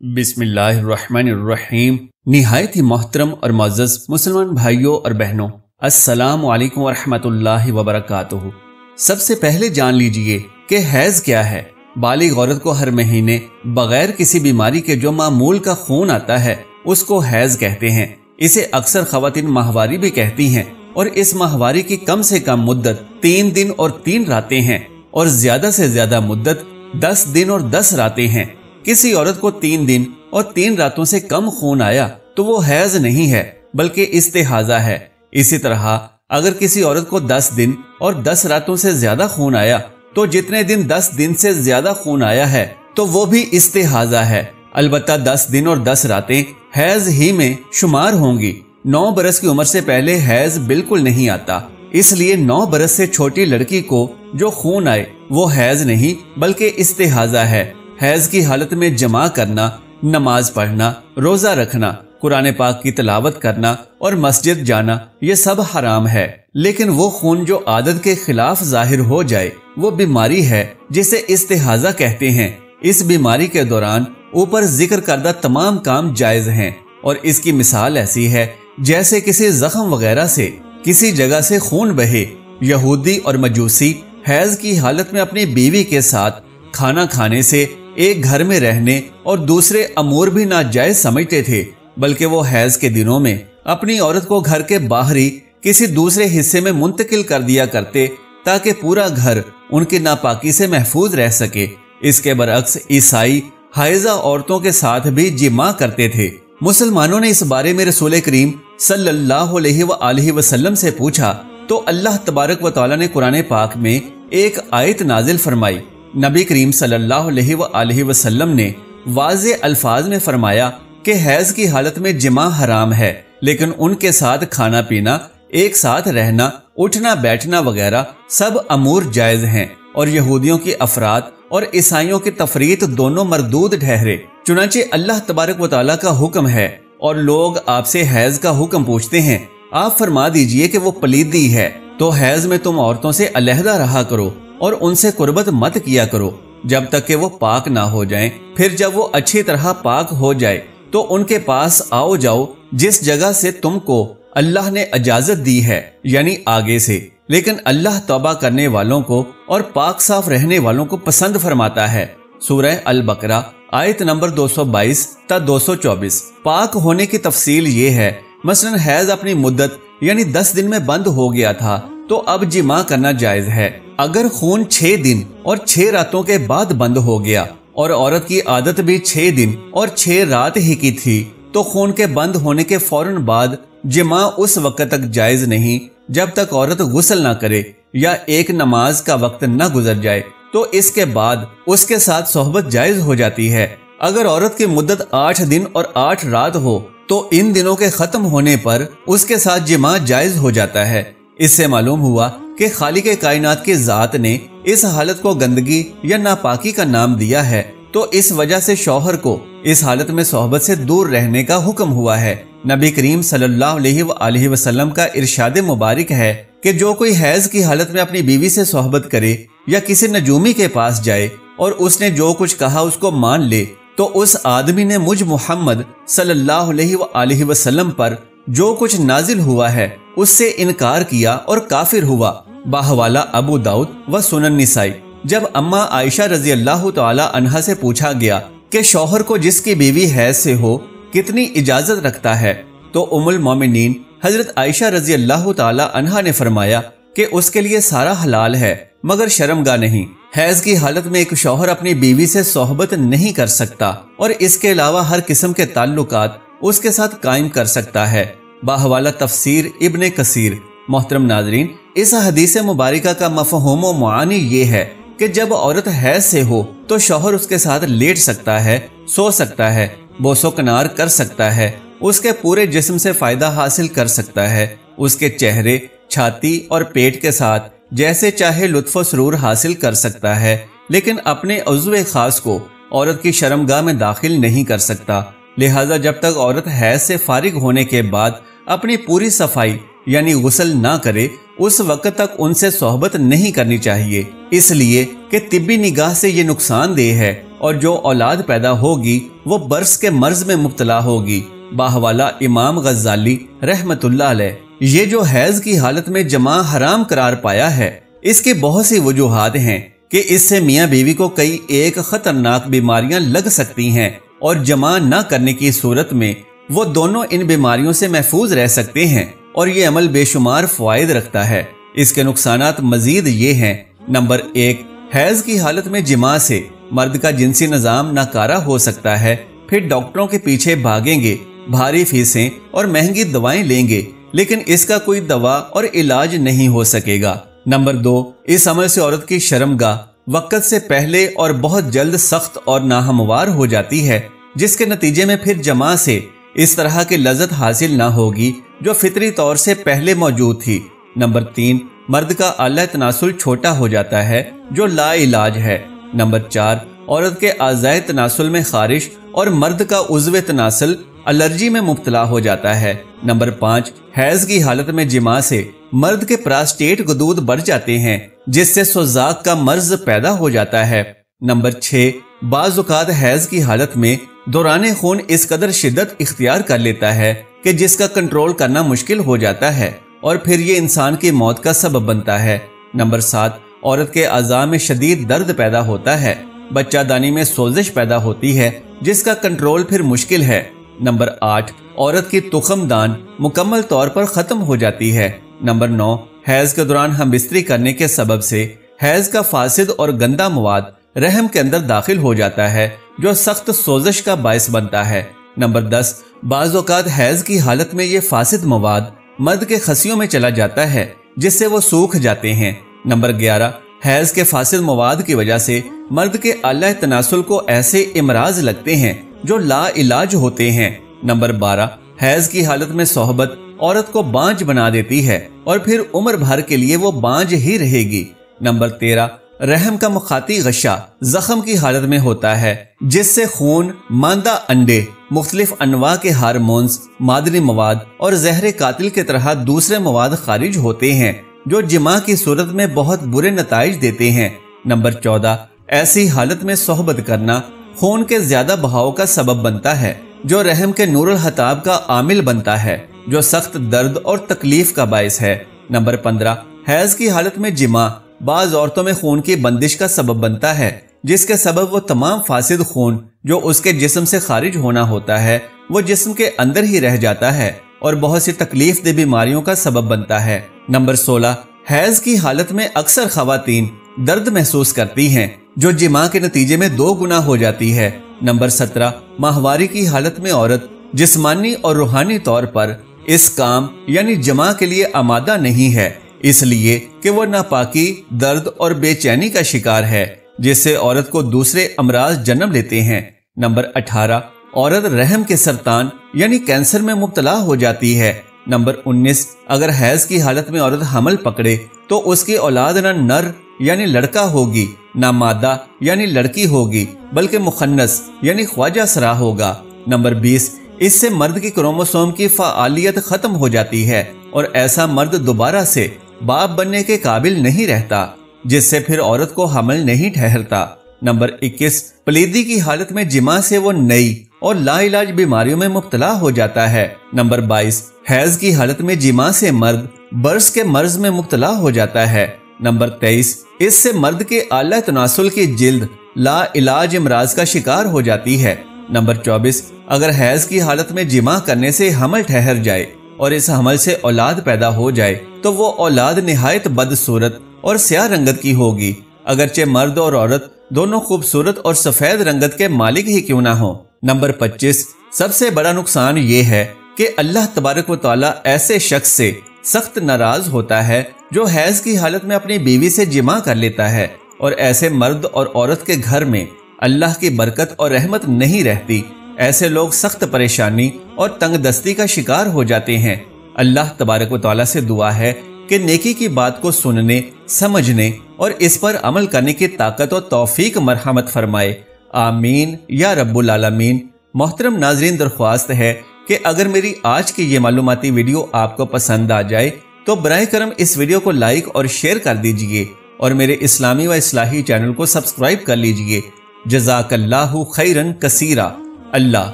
बिस्मिल्लाहिर्रहमानिर्रहीम। निहायत ही मोहतरम और मुअज़्ज़ज़ मुसलमान भाइयों और बहनों, अस्सलामु अलैकुम वरहमतुल्लाहि वबरकातुहू। सबसे पहले जान लीजिए कि हैज़ क्या है। बालिग औरत को हर महीने बगैर किसी बीमारी के जो मामूल का खून आता है उसको हैज़ कहते हैं। इसे अक्सर ख़वातीन माहवारी भी कहती हैं और इस माहवारी की कम से कम मुद्दत 3 दिन और 3 रातें हैं और ज्यादा से ज्यादा मुद्दत 10 दिन और 10 रातें हैं। किसी औरत को 3 दिन और 3 रातों से कम खून आया तो वो हैज नहीं है बल्कि इस्तिहाजा है। इसी तरह अगर किसी औरत को 10 दिन और 10 रातों से ज्यादा खून आया तो जितने दिन 10 दिन से ज्यादा खून आया है तो वो भी इस्तिहाजा है। अलबत्ता 10 दिन और 10 रातें हैज ही में शुमार होंगी। 9 बरस की उम्र से पहले हैज बिल्कुल नहीं आता, इसलिए 9 बरस से छोटी लड़की को जो खून आए वो हैज नहीं बल्कि इस्तिहाजा है। हैज की हालत में जमा करना, नमाज पढ़ना, रोजा रखना, कुरान पाक की तिलावत करना और मस्जिद जाना ये सब हराम है। लेकिन वो खून जो आदत के खिलाफ जाहिर हो जाए वो बीमारी है जिसे इस्तिहाजा कहते हैं। इस बीमारी के दौरान ऊपर जिक्र करदा तमाम काम जायज हैं और इसकी मिसाल ऐसी है जैसे किसी जख्म वगैरह से किसी जगह से खून बहे। यहूदी और मजूसी हैज की हालत में अपनी बीवी के साथ खाना खाने से, एक घर में रहने और दूसरे अमूर भी नाजायज समझते थे, बल्कि वो हैज के दिनों में अपनी औरत को घर के बाहरी किसी दूसरे हिस्से में मुंतकिल कर दिया करते ताकि पूरा घर उनकी नापाकी से महफूज रह सके। इसके बरअक्स ईसाई हाइजा औरतों के साथ भी जिमा करते थे। मुसलमानों ने इस बारे में रसूल करीम सल्लल्लाहु अलैहि वसल्लम से पूछा तो अल्लाह तबारक व तआला ने कुरान पाक में एक आयत नाजिल फरमाई। नबी करीम सल्लल्लाहु अलैहि वसल्लम ने वाज़े अल्फाज में फरमाया कि हैज की हालत में जिमा हराम है, लेकिन उनके साथ खाना पीना, एक साथ रहना, उठना बैठना वगैरह सब अमूर जायज हैं और यहूदियों की अफराद और ईसाइयों की तफरीत दोनों मरदूद ठहरे। चुनांचे अल्लाह तबारक व तआला का हुक्म है और लोग आपसे हैज का हुक्म पूछते हैं, आप फरमा दीजिए कि वो पलीदी है, तो हैज में तुम औरतों से अलहदा रहा करो और उनसे कुर्बत मत किया करो जब तक कि वो पाक ना हो जाएं। फिर जब वो अच्छी तरह पाक हो जाए तो उनके पास आओ जाओ जिस जगह से तुमको अल्लाह ने इजाजत दी है, यानी आगे से। लेकिन अल्लाह तौबा करने वालों को और पाक साफ रहने वालों को पसंद फरमाता है। सूरह अल बकरा आयत नंबर 222 ता 224। पाक होने की तफसील ये है, मसलन हैज अपनी मुद्दत यानी 10 दिन में बंद हो गया था तो अब जिमा करना जायज है। अगर खून 6 दिन और 6 रातों के बाद बंद हो गया और औरत की आदत भी 6 दिन और 6 रात ही की थी तो खून के बंद होने के फौरन बाद जिमा उस वक्त तक जायज नहीं जब तक औरत गुस्ल ना करे या एक नमाज का वक्त न गुजर जाए, तो इसके बाद उसके साथ सोहबत जायज हो जाती है। अगर औरत की मुद्दत 8 दिन और 8 रात हो तो इन दिनों के खत्म होने पर उसके साथ जिमा जायज हो जाता है। इससे मालूम हुआ कि खालिक कायनात की जात ने इस हालत को गंदगी या नापाकी का नाम दिया है, तो इस वजह से शौहर को इस हालत में सोहबत से दूर रहने का हुक्म हुआ है। नबी करीम सल्लल्लाहु अलैहि वसल्लम का इरशाद मुबारक है कि जो कोई हैज की हालत में अपनी बीवी से सोहबत करे या किसी नजूमी के पास जाए और उसने जो कुछ कहा उसको मान ले तो उस आदमी ने मुझ मोहम्मद सल्लल्लाहु अलैहि वसल्लम पर जो कुछ नाजिल हुआ है उससे इनकार किया और काफिर हुआ। बाहवाला अबू दाऊद व सुनन निसाई। जब अम्मा आयशा रजी अल्लाह तआला अन्हा से पूछा गया कि शौहर को जिसकी बीवी हैज से हो कितनी इजाजत रखता है, तो उम्मुल मोमिनीन हजरत आयशा रजी अल्लाह तआला अन्हा ने फरमाया कि उसके लिए सारा हलाल है मगर शर्मगा नहीं। हैज की हालत में एक शौहर अपनी बीवी से सोहबत नहीं कर सकता और इसके अलावा हर किस्म के ताल्लुकात उसके साथ कायम कर सकता है। बाहवाला तफसीर इब्ने कसीर। मोहतरम नाजरीन, इस हदीस मुबारका का मफहूम व मुआनी ये है कि जब औरत हैज से हो तो शौहर उसके साथ लेट सकता है, सो सकता है, बोसो कनार कर सकता है, उसके पूरे जिस्म से फायदा हासिल कर सकता है, उसके चेहरे, छाती और पेट के साथ जैसे चाहे लुत्फ व सुरूर हासिल कर सकता है, लेकिन अपने उज़्व खास को औरत की शर्मगाह में दाखिल नहीं कर सकता। लिहाजा जब तक औरत हैज से फारिग होने के बाद अपनी पूरी सफाई यानी गुस्ल ना करे उस वक्त तक उनसे सोहबत नहीं करनी चाहिए, इसलिए कि तिब्बी निगाह से ये नुकसानदेह है اور جو اولاد پیدا ہوگی وہ برس کے مرض میں مبتلا ہوگی۔ باہوالا امام غزالی رحمت اللہ علیہ یہ جو حیض کی حالت میں جماع حرام قرار پایا ہے، اس کے بہت سی وجوہات ہیں کہ اس سے میاں بیوی کو کئی ایک خطرناک بیماریاں لگ سکتی ہیں، اور جماع نہ کرنے کی صورت میں وہ دونوں ان بیماریوں سے محفوظ رہ سکتے ہیں، اور یہ عمل بے شمار فوائد رکھتا ہے۔ اس کے نقصانات مزید یہ ہیں: نمبر 1، حیض کی حالت میں جماع سے مرد کا جنسی نظام ناکارہ ہو سکتا ہے، پھر ڈاکٹروں کے پیچھے بھاگیں گے، بھاری فیسیں اور مہنگی دوائیں لیں گے، لیکن اس کا کوئی دوا اور علاج نہیں ہو سکے گا۔ نمبر 2، اس عمل سے عورت کی شرمگاہ وقت سے پہلے اور بہت جلد سخت اور ناہموار ہو جاتی ہے، جس کے نتیجے میں پھر جماع سے اس طرح کی لذت حاصل نہ ہوگی جو فطری طور سے پہلے موجود تھی۔ نمبر 3، مرد کا اعلی تناسل چھوٹا ہو جاتا ہے جو لا علاج ہے۔ نمبر 4، عورت کے اعضائے تناسل میں خارش اور مرد کا عضو تناسل الرجی میں مبتلا ہو جاتا ہے۔ نمبر 5، حیض کی حالت میں جماع سے مرد کے پراسٹیٹ غدود بڑھ جاتے ہیں، جس سے سوزاک کا مرض پیدا ہو جاتا ہے۔ نمبر 6، بعض اوقات حیض کی حالت میں دوران خون اس قدر شدت اختیار کر لیتا ہے کہ جس کا کنٹرول کرنا مشکل ہو جاتا ہے، اور پھر یہ انسان کی موت کا سبب بنتا ہے۔ نمبر 7، عورت کے اعضاء میں شدید درد پیدا ہوتا ہے، بچہ دانی میں سوزش پیدا ہوتی ہے جس کا کنٹرول پھر مشکل ہے۔ نمبر 8، عورت کی تخم دان مکمل طور پر ختم ہو جاتی ہے۔ نمبر 9، حیض کے دوران ہم بستری کرنے کے سبب سے حیض کا فاسد اور گندا مواد رحم کے اندر داخل ہو جاتا ہے جو سخت سوزش کا باعث بنتا ہے۔ نمبر 10، بعض اوقات حیض کی حالت میں یہ فاسد مواد مرد کے خصیوں میں چلا جاتا ہے جس سے وہ سوکھ جاتے ہیں۔ نمبر 11، حیض کے فاسد مواد کی وجہ سے مرد کے اعلی تناسل کو ایسے امراض لگتے ہیں جو لا علاج ہوتے ہیں۔ نمبر 12، حیض کی حالت میں صحبت عورت کو بانجھ بنا دیتی ہے اور پھر عمر بھر کے لیے وہ بانجھ ہی رہے گی۔ نمبر 13، رحم کا مخاطی غشا زخم کی حالت میں ہوتا ہے جس سے خون، ماندہ انڈے، مختلف انواع کے ہارمونز، معدنی مواد اور زہر قاتل کے طرح دوسرے مواد خارج ہوتے ہیں جو جماع کی صورت میں بہت برے نتائج دیتے ہیں۔ نمبر 14، ایسی حالت میں صحبت کرنا خون کے زیادہ بہاؤ کا سبب بنتا ہے جو رحم کے نور الحتاب کا عامل بنتا ہے جو سخت درد اور تکلیف کا باعث ہے۔ نمبر 15، حیض کی حالت میں جماع بعض عورتوں میں خون کی بندش کا سبب بنتا ہے جس کے سبب وہ تمام فاسد خون جو اس کے جسم سے خارج ہونا ہوتا ہے وہ جسم کے اندر ہی رہ جاتا ہے اور بہت سی تکلیف دہ بیماریوں کا سبب بنتا ہے۔ نمبر 16، حیض کی حالت میں اکثر خواتین درد محسوس کرتی ہیں جو جماع کے نتیجے میں 2 گنا ہو جاتی ہے۔ نمبر 17، ماہواری کی حالت میں عورت جسمانی اور روحانی طور پر اس کام یعنی جماع کے لیے آمادہ نہیں ہے، اس لیے کہ وہ ناپاکی، درد اور بے چینی کا شکار ہے جس سے عورت کو دوسرے امراض جنم لیتے ہیں۔ نمبر 18، عورت رحم کے سرطان یعنی کینسر میں مبتلا ہو جاتی ہے۔ نمبر 19، اگر حیض کی حالت میں عورت حمل پکڑے تو اس کی اولاد نہ نر یعنی لڑکا ہوگی نہ مادہ یعنی لڑکی ہوگی بلکہ مخنث یعنی خواجہ سرا ہوگا۔ نمبر 20، اس سے مرد کی کروموسوم کی فعالیت ختم ہو جاتی ہے اور ایسا مرد دوبارہ سے باپ بننے کے قابل نہیں رہتا جس سے پھر عورت کو حمل نہیں ٹھہرتا۔ نمبر 21، پلیدی کی حالت میں جماع سے وہ نئی اور لا علاج بیماریوں میں مبتلا ہو جاتا ہے۔ نمبر 22، حیض کی حالت میں جماع سے مرد برس کے مرض میں مبتلا ہو جاتا ہے۔ نمبر 23، اس سے مرد کے اعلی تناسل کی جلد لا علاج امراض کا شکار ہو جاتی ہے۔ نمبر 24، اگر حیض کی حالت میں جماع کرنے سے حمل ٹھہر جائے اور اس حمل سے اولاد پیدا ہو جائے تو وہ اولاد نہایت بدصورت اور سیاہ رنگت کی ہوگی، اگرچہ مرد اور عورت دونوں خوبصورت اور سفید رنگت کے مالک ہی کیوں نہ ہوں۔ نمبر 25، سب سے بڑا نقصان یہ ہے کہ اللہ تبارک و تعالیٰ ایسے شخص سے سخت ناراض ہوتا ہے جو حیض کی حالت میں اپنی بیوی سے جماع کر لیتا ہے، اور ایسے مرد اور عورت کے گھر میں اللہ کی برکت اور رحمت نہیں رہتی۔ ایسے لوگ سخت پریشانی اور تنگ دستی کا شکار ہو جاتے ہیں۔ اللہ تبارک و تعالیٰ سے دعا ہے کہ نیکی کی بات کو سننے، سمجھنے اور اس پر عمل کرنے کی طاقت و توفیق مرحمت فرمائے، آمین یا رب العالمین۔ محترم ناظرین، درخواست ہے کہ اگر میری آج کی یہ معلوماتی ویڈیو آپ کو پسند آ جائے تو برائے کرم اس ویڈیو کو لائک اور شیئر کر دیجئے اور میرے اسلامی و اصلاحی چینل کو سبسکرائب کر لیجئے جزاک اللہ خیرن کثیرا۔ اللہ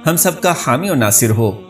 ہم سب کا حامی و ناصر ہو۔